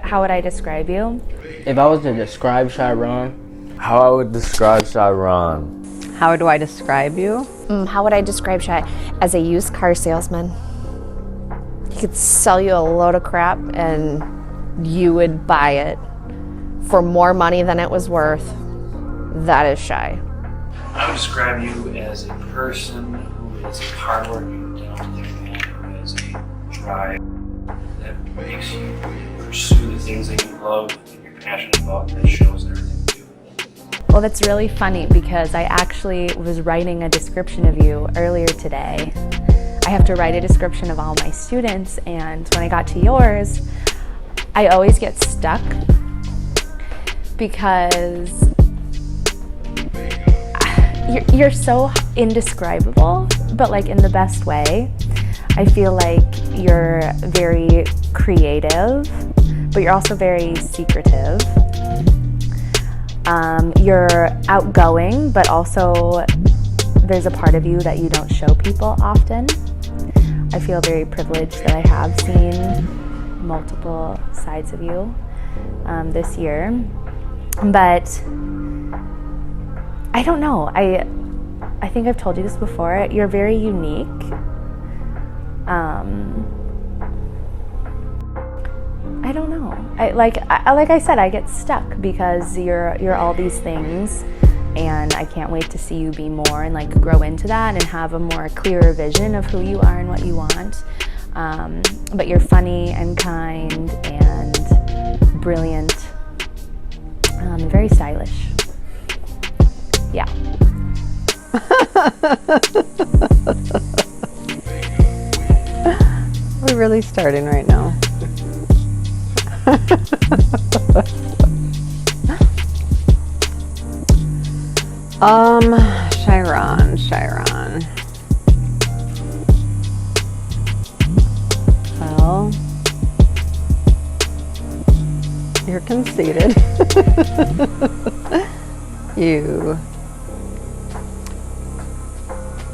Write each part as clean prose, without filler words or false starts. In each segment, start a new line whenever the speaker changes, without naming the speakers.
How would I describe you?
If I was to describe Chiron,
How I would describe Chiron.
How do I describe you?
How would I describe Shy? As a used car salesman. He could sell you a load of crap and you would buy it for more money than it was worth. That is Shy.
I would describe you as a person who is hardworking, down to their man, who has a drive that makes you pursue the things that you love and you're passionate about, and that shows in everything you do.
Well, that's really funny because I actually was writing a description of you earlier today. I have to write a description of all my students, and when I got to yours, I always get stuck because you're so indescribable, but like in the best way. I feel like you're very creative, but you're also very secretive. You're outgoing, but also there's a part of you that you don't show people often. I feel very privileged that I have seen multiple sides of you this year, but I don't know. I think I've told you this before. You're very unique. I don't know. Like I said, I get stuck because you're all these things, and I can't wait to see you be more and like grow into that and have a more clearer vision of who you are and what you want. But you're funny and kind and brilliant, and very stylish. Yeah.
We're really starting right now. Chiron. Well, you're conceited.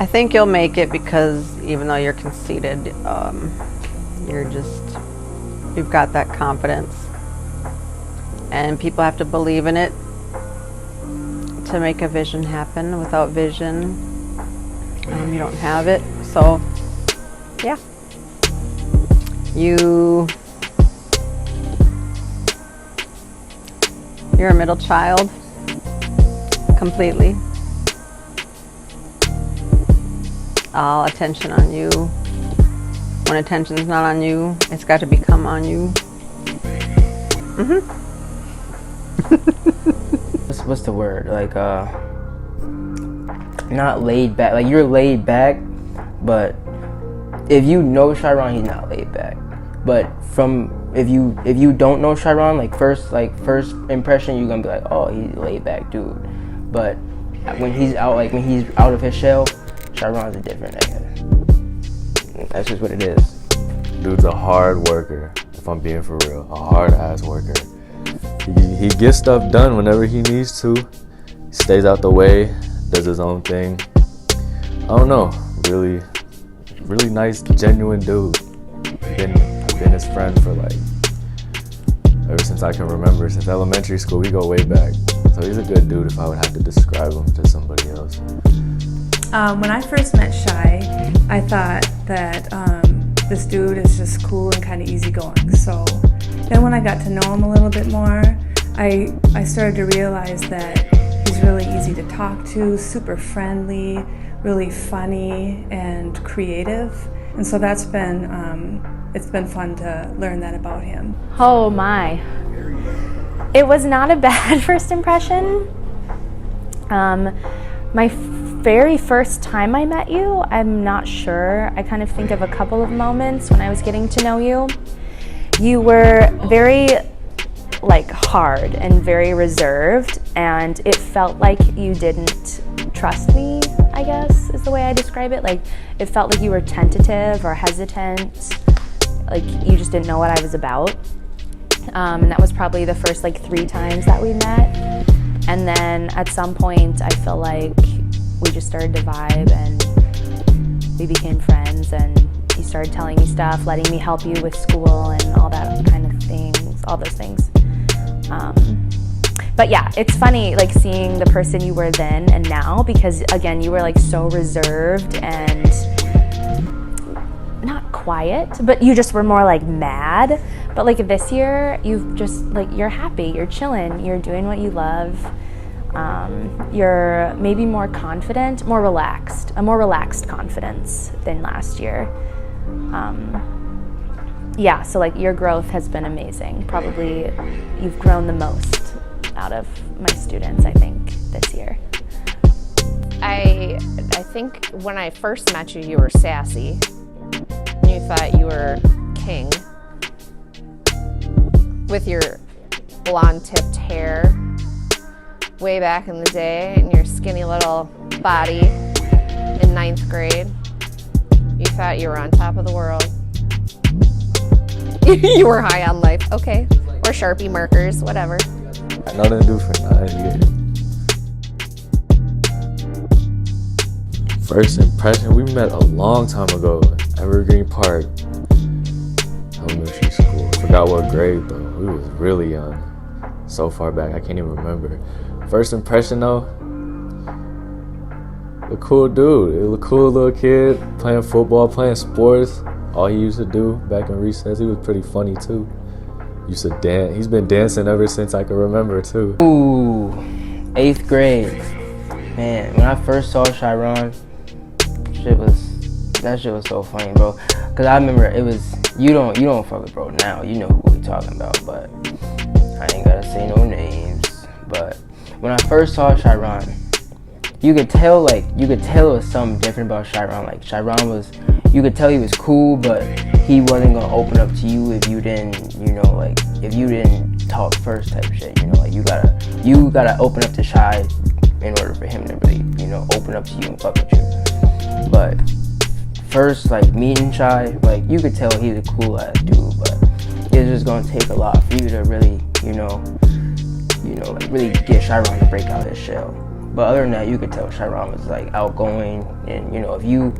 I think you'll make it because even though you're conceited, you've got that confidence, and people have to believe in it to make a vision happen. Without vision, you don't have it. So yeah, you're a middle child completely. All attention on you. When attention's not on you, it's got to become on you.
what's the word? Like, not laid back. Like, you're laid back, but if you know Chiron, he's not laid back. But if you don't know Chiron, first impression, you're gonna be like, oh, he's a laid back dude. But when he's out of his shell, Chiron's a different nigga. That's just what it is.
Dude's a hard worker, if I'm being for real. A hard ass worker. He gets stuff done whenever he needs to. He stays out the way, does his own thing. I don't know, really nice, genuine dude. I've been his friend for ever since I can remember, since elementary school. We go way back. So he's a good dude if I would have to describe him to somebody else.
When I first met Shy, I thought that this dude is just cool and kind of easygoing. So then when I got to know him a little bit more, I started to realize that he's really easy to talk to, super friendly, really funny and creative. And so that's been, it's been fun to learn that about him.
Oh my. It was not a bad first impression. My very first time I met you, I'm not sure. I kind of think of a couple of moments when I was getting to know you. You were very hard and very reserved, and it felt like you didn't trust me, I guess is the way I describe it. It felt like you were tentative or hesitant, like you just didn't know what I was about. And that was probably the first 3 times that we met. And then at some point I feel like we just started to vibe and we became friends, and you started telling me stuff, letting me help you with school and all that kind of things. all those things. But yeah, it's funny like seeing the person you were then and now, because again, you were like so reserved and not quiet, but you just were more like mad. But like this year, you've just like, you're happy, you're chilling, you're doing what you love. You're maybe more confident, more relaxed, a more relaxed confidence than last year. Yeah, so like your growth has been amazing. Probably you've grown the most out of my students, I think, this year.
I think when I first met you, you were sassy. You thought you were king with your blonde tipped hair way back in the day and your skinny little body in 9th grade. You thought you were on top of the world. You were high on life, okay. Or Sharpie markers, whatever.
Nothing to do for 9 years. First impression, we met a long time ago, Evergreen Park, elementary school. Forgot what grade though. We was really young. So far back, I can't even remember. First impression though, a cool dude. He was a cool little kid, playing football, playing sports. All he used to do back in recess. He was pretty funny too. Used to dance. He's been dancing ever since I can remember too.
Ooh, 8th grade. Man, when I first saw Chiron, that shit was so funny, bro. Cause I remember it was, you don't fuck with bro now. You know who we talking about, but I ain't gotta say no names. But when I first saw Chiron, you could tell it was something different about Chiron. Like Chiron was, you could tell he was cool, but he wasn't gonna open up to you if you didn't, if you didn't talk first type shit. Like you gotta open up to Shy in order for him to really, open up to you and fuck with you. But first, like meeting Shy, like you could tell he's a cool ass dude, but it's just gonna take a lot for you to really, like really get Chiron to break out his shell. But other than that, you could tell Chiron was like outgoing, and if you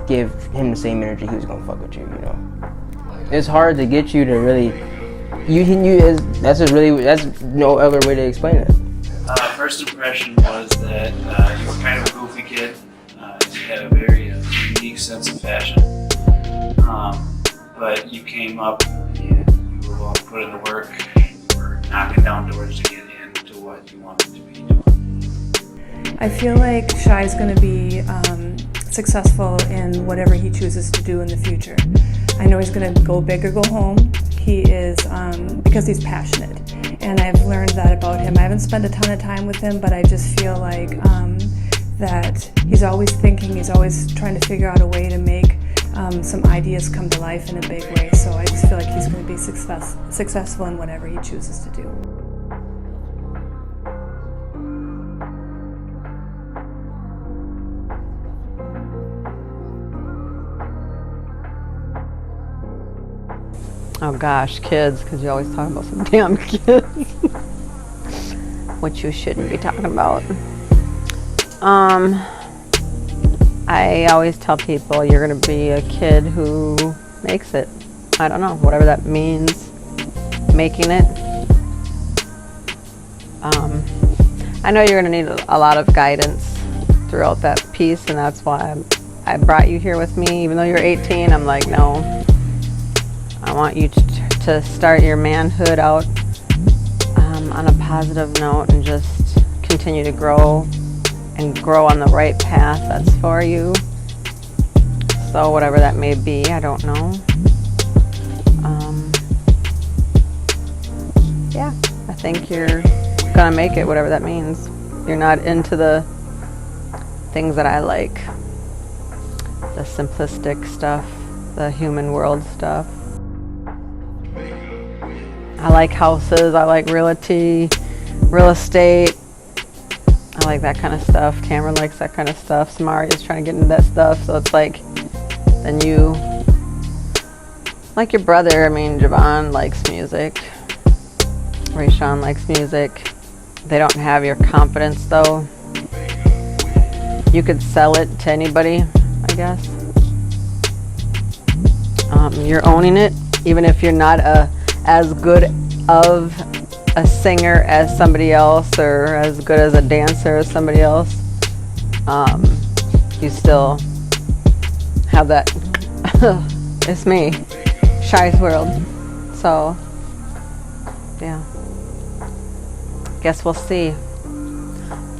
give him the same energy, he was gonna fuck with you. It's hard to get you to really. That's no other way to explain it.
First impression was that you were kind of a goofy kid. You had a very unique sense of fashion. But you came up and you were willing to put in the work. You were knocking down doors to get into what you wanted to be doing.
I feel like Shy's going to be successful in whatever he chooses to do in the future. I know he's going to go big or go home. He is, because he's passionate. And I've learned that about him. I haven't spent a ton of time with him, but I just feel like that he's always thinking, he's always trying to figure out a way to make some ideas come to life in a big way. So I just feel like he's going to be successful in whatever he chooses to do.
Oh gosh, kids, because you always talk about some damn kids. Which you shouldn't be talking about. I always tell people you're going to be a kid who makes it. I don't know, whatever that means, making it. I know you're going to need a lot of guidance throughout that piece, and that's why I brought you here with me. Even though you're 18, I'm like, no. I want you to start your manhood out on a positive note and just continue to grow and grow on the right path that's for you. So whatever that may be, I don't know. Yeah, I think you're gonna make it, whatever that means. You're not into the things that I like, the simplistic stuff, the human world stuff. I like houses, I like real estate, I like that kind of stuff. Cameron likes that kind of stuff. Samaria's trying to get into that stuff, so it's like, then you, like your brother, I mean, Javon likes music. Rayshawn likes music. They don't have your confidence though. You could sell it to anybody, I guess. You're owning it, even if you're not as good of a singer as somebody else or as good as a dancer as somebody else, you still have that, it's me, Shy's world. So, yeah, guess we'll see.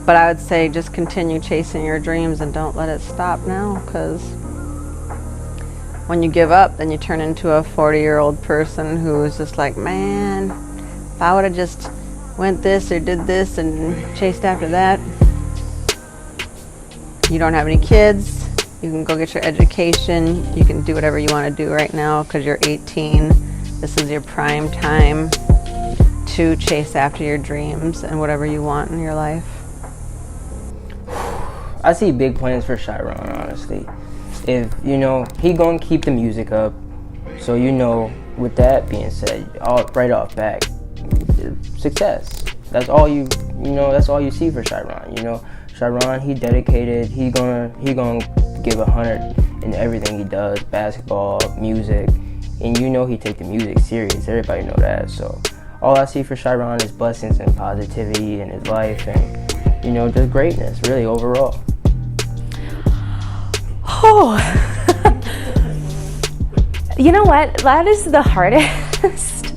But I would say just continue chasing your dreams and don't let it stop now, because when you give up, then you turn into a 40-year-old person who is just like, man, if I would have just went this or did this and chased after that. You don't have any kids. You can go get your education. You can do whatever you want to do right now because you're 18. This is your prime time to chase after your dreams and whatever you want in your life.
I see big plans for Chiron, honestly. If, you know, he gonna keep the music up. So, you know, with that being said, right off back, success. That's all you that's all you see for Chiron, you know. Chiron, he dedicated, he gonna give 100 in everything he does, basketball, music, and you know he take the music serious. Everybody know that. So all I see for Chiron is blessings and positivity in his life, and you know, just greatness, really, overall.
Oh, you know what? That is the hardest.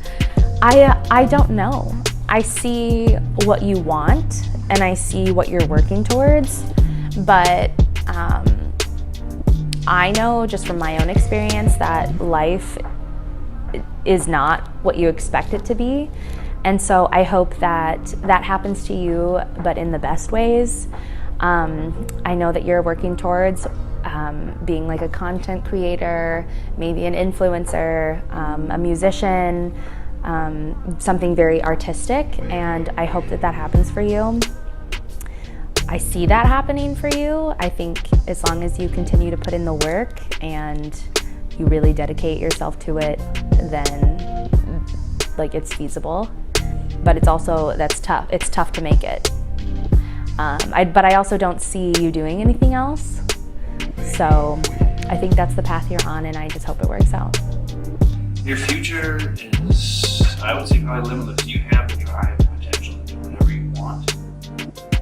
I don't know. I see what you want and I see what you're working towards, but I know just from my own experience that life is not what you expect it to be. And so I hope that that happens to you, but in the best ways. I know that you're working towards being like a content creator, maybe an influencer, a musician, something very artistic, and I hope that that happens for you. I see that happening for you. I think as long as you continue to put in the work and you really dedicate yourself to it, then like it's feasible. But it's also, that's tough. It's tough to make it. But I also don't see you doing anything else. So I think that's the path you're on, and I just hope it works out.
Your future is, I would say, probably limitless. You have the drive and potential to do whatever you want.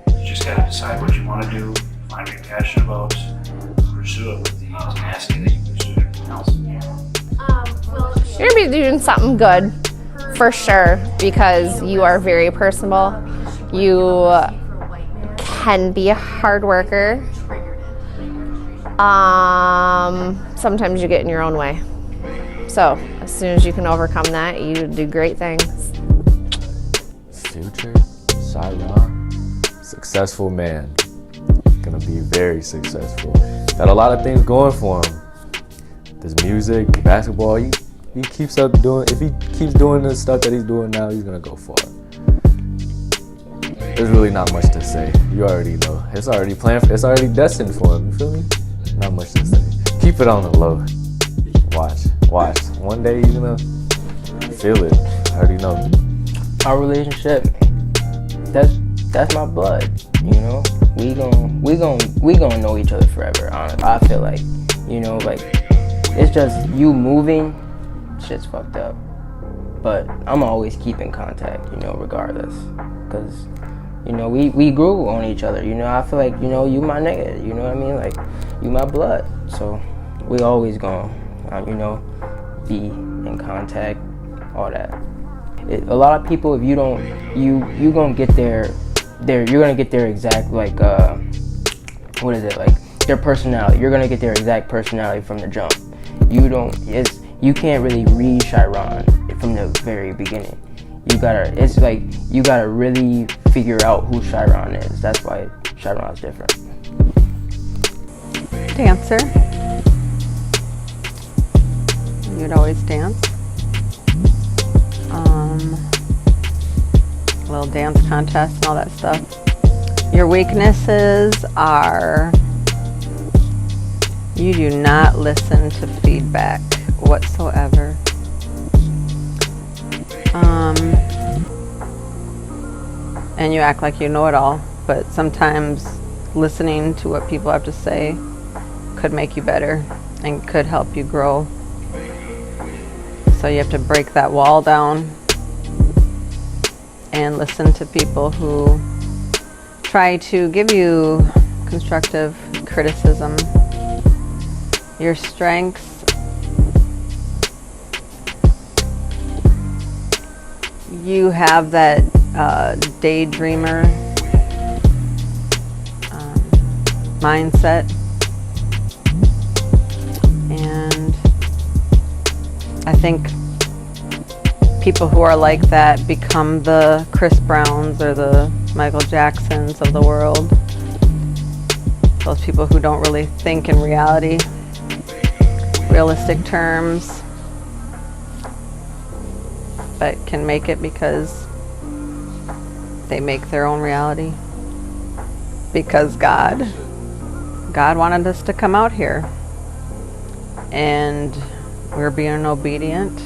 You just got to decide what you want to do, find what you're passionate about, pursue it with the tenacity that you pursue everything else.
You're gonna be doing something good, for sure, because you are very personable. You can be a hard worker. Sometimes you get in your own way. So as soon as you can overcome that, you do great things.
Future, Chiron, successful man. Gonna be very successful. Got a lot of things going for him. This music, basketball, he keeps up doing, if he keeps doing the stuff that he's doing now, he's gonna go far. There's really not much to say. You already know. It's already planned, it's already destined for him, you feel me? Not much to say. Keep it on the low. Watch. One day you're gonna feel it. I already know.
Our relationship, that's my blood, you know. We gonna know each other forever. Honestly, I feel like, you know, like it's just you moving, shit's fucked up. But I'm always keeping contact, you know, regardless, because you know we grew on each other. You know, I feel like, you know, you my nigga. You know what I mean? Like you my blood. So we always gonna, you know, be in contact, all that. A lot of people, if you don't, you gonna get you're gonna get their exact, like, what is it, like, their personality. You're gonna get their exact personality from the jump. You can't really read Chiron from the very beginning. You gotta really figure out who Chiron is. That's why Chiron's different.
Dancer. You'd always dance. Little dance contest and all that stuff. Your weaknesses are you do not listen to feedback whatsoever. And you act like you know it all, but sometimes listening to what people have to say could make you better and could help you grow. So you have to break that wall down and listen to people who try to give you constructive criticism. Your strengths, you have that daydreamer mindset, and I think people who are like that become the Chris Browns or the Michael Jacksons of the world. Those people who don't really think in realistic terms, but can make it because they make their own reality. Because God wanted us to come out here, and we're being obedient.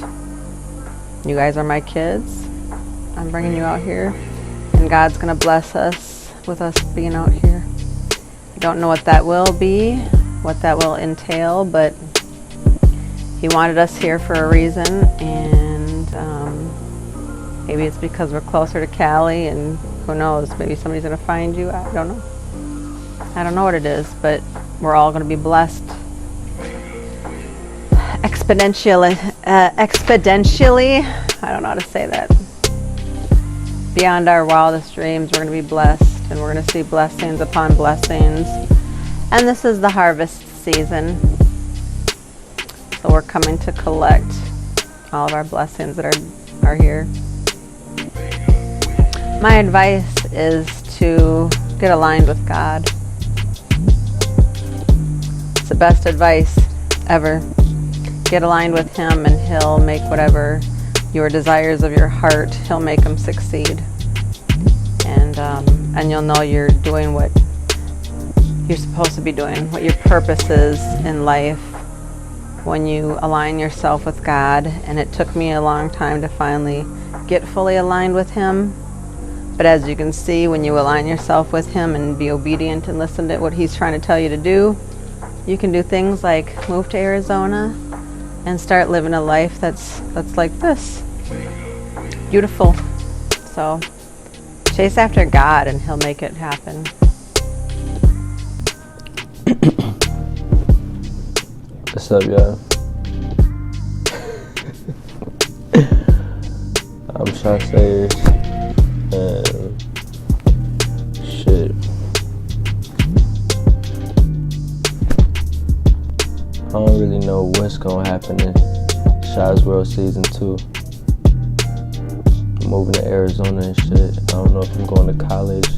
You guys are my kids. I'm bringing you out here, and God's gonna bless us with us being out here. I don't know what that will be, what that will entail, but He wanted us here for a reason, and maybe it's because we're closer to Cali, and who knows, maybe somebody's gonna find you. I don't know. I don't know what it is, but we're all gonna be blessed exponentially. I don't know how to say that. Beyond our wildest dreams, we're going to be blessed, and we're going to see blessings upon blessings. And this is the harvest season, so we're coming to collect all of our blessings that are here. My advice is to get aligned with God. It's the best advice ever. Get aligned with Him, and He'll make whatever your desires of your heart, He'll make them succeed. And you'll know you're doing what you're supposed to be doing, what your purpose is in life when you align yourself with God. And it took me a long time to finally get fully aligned with Him. But as you can see, when you align yourself with Him and be obedient and listen to what He's trying to tell you to do, you can do things like move to Arizona and start living a life that's like this. Beautiful. So chase after God, and He'll make it happen.
What's up, y'all? I'm Shay, and shit. I don't really know what's gonna happen in Shy's World Season 2. I'm moving to Arizona and shit. I don't know if I'm going to college.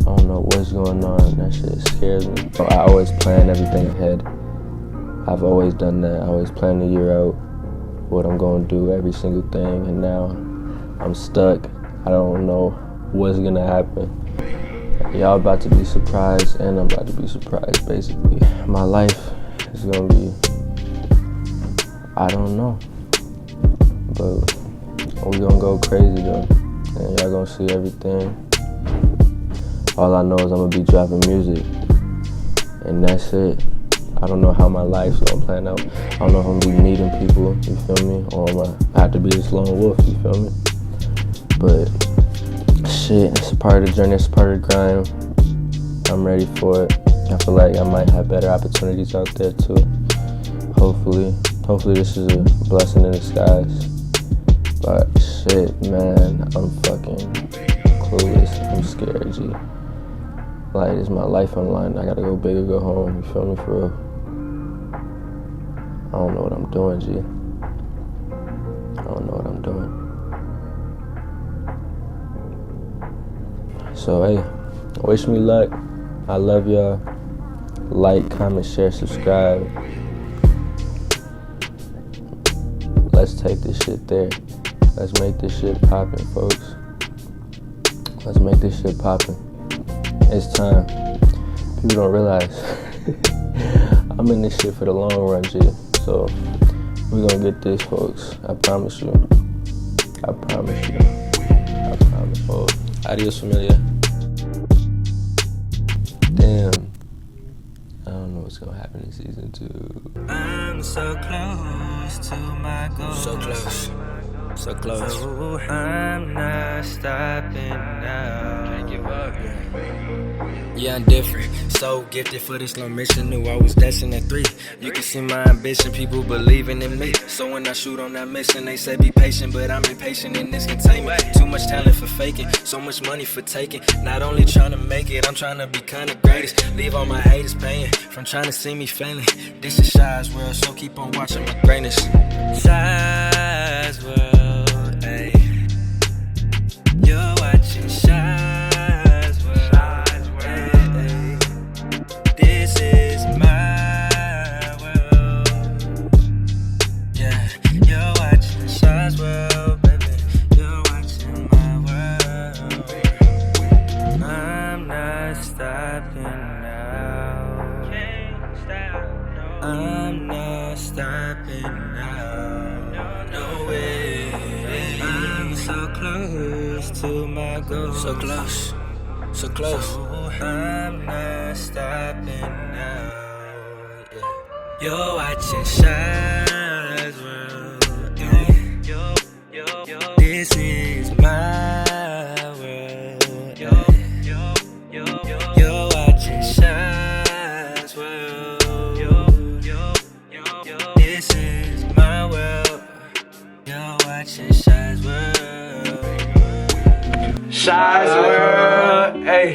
I don't know what's going on. That shit scares me. I always plan everything ahead. I've always done that. I always plan the year out, what I'm going to do, every single thing. And now I'm stuck. I don't know what's going to happen. Y'all about to be surprised, and I'm about to be surprised, basically. My life is going to be, I don't know. But we gonna go crazy though, and y'all gonna see everything. All I know is I'm gonna be dropping music, and that's it. I don't know how my life's gonna plan out. I don't know if I'm gonna be meeting people, you feel me? Or I have to be this lone wolf, you feel me? But shit, it's a part of the journey, it's a part of the grind. I'm ready for it. I feel like I might have better opportunities out there too. Hopefully this is a blessing in disguise. But shit, man, I'm fucking clueless. I'm scared, G. Like, is my life on the line? I gotta go big or go home, you feel me, for real? I don't know what I'm doing, G. I don't know what I'm doing. So, hey, wish me luck. I love y'all. Like, comment, share, subscribe. Let's take this shit there. Let's make this shit poppin', folks. Let's make this shit poppin'. It's time. People don't realize I'm in this shit for the long run, G. So we're gonna get this, folks. I promise you. I promise you. I promise. Oh, adios, familia. Damn. I don't know what's what's gonna happen in season 2.
I'm so close to my goal. So close. So close. So I'm not stopping now. Can't give up. Yeah, I'm different. So gifted for this long mission. Knew I was destined at 3. You can see my ambition. People believing in me. So when I shoot on that mission, they say be patient, but I'm impatient in this containment. Too much talent for faking. So much money for taking. Not only trying to make it, I'm trying to be kind of greatest. Leave all my haters paying from trying to see me failing. This is Shy's world, so keep on watching my greatness. Shy's world, ayy. You're watching Shy's world. This is my world. Yeah, you're watching Shy's world, baby. You're watching my world. I'm not stopping now. I'm not stopping now. No way. I'm so close to my goal. So close. So close. So I'm not stopping now. Yeah. You're watching Shy's world. Yeah. This is my world. Yeah. You're watching Shy's world. This is my world. You're watching Shy's world.
Shy's world, hey.